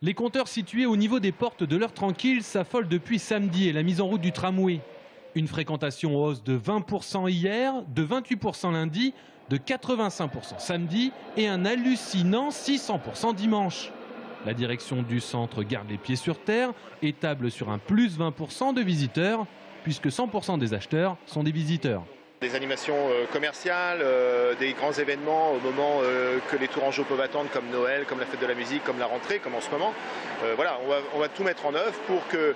Les compteurs situés au niveau des portes de l'heure tranquille s'affolent depuis samedi et la mise en route du tramway. Une fréquentation en hausse de 20% hier, de 28% lundi, de 85% samedi et un hallucinant 600% dimanche. La direction du centre garde les pieds sur terre et table sur un plus 20% de visiteurs, puisque 100% des acheteurs sont des visiteurs. Des animations commerciales, des grands événements au moment que les Tourangeaux peuvent attendre, comme Noël, comme la fête de la musique, comme la rentrée, comme en ce moment. Voilà, on va tout mettre en œuvre pour que,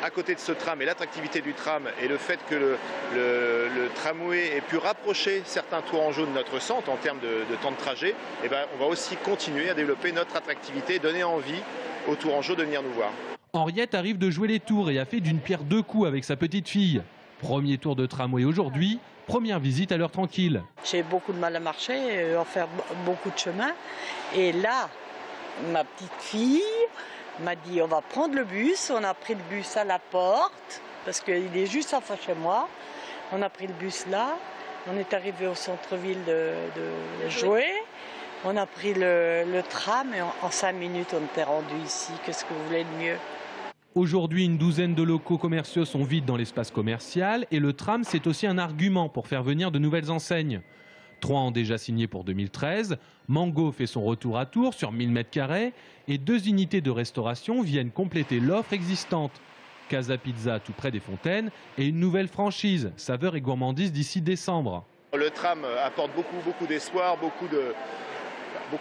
à côté de ce tram et l'attractivité du tram et le fait que le tramway ait pu rapprocher certains Tourangeaux de notre centre en termes de temps de trajet, eh ben, on va aussi continuer à développer notre attractivité, donner envie aux Tourangeaux de venir nous voir. Henriette arrive de jouer les tours et a fait d'une pierre deux coups avec sa petite fille. Premier tour de tramway aujourd'hui, première visite à l'heure tranquille. J'ai beaucoup de mal à marcher, à faire beaucoup de chemin. Et là, ma petite fille m'a dit on va prendre le bus. On a pris le bus à la porte, parce qu'il est juste en face chez moi. On a pris le bus là. On est arrivé au centre-ville de Joué. On a pris le tram et en 5 minutes on était rendu ici. Qu'est-ce que vous voulez de mieux ? Aujourd'hui, une douzaine de locaux commerciaux sont vides dans l'espace commercial et le tram, c'est aussi un argument pour faire venir de nouvelles enseignes. 3 ont déjà signé pour 2013, Mango fait son retour à Tours sur 1000 m² et 2 unités de restauration viennent compléter l'offre existante. Casa Pizza tout près des Fontaines et une nouvelle franchise, saveur et gourmandise d'ici décembre. Le tram apporte beaucoup d'espoir, beaucoup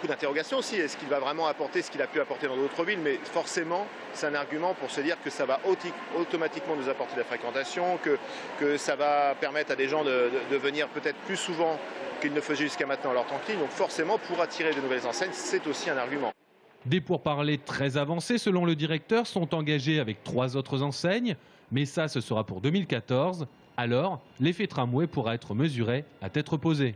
d'interrogations aussi. Est-ce qu'il va vraiment apporter ce qu'il a pu apporter dans d'autres villes? Mais forcément, c'est un argument pour se dire que ça va automatiquement nous apporter de la fréquentation, que ça va permettre à des gens de venir peut-être plus souvent qu'ils ne faisaient jusqu'à maintenant à l'heure tranquille. Donc forcément, pour attirer de nouvelles enseignes, c'est aussi un argument. Des pourparlers très avancés, selon le directeur, sont engagés avec 3 autres enseignes. Mais ça, ce sera pour 2014. Alors, l'effet tramway pourra être mesuré à tête reposée.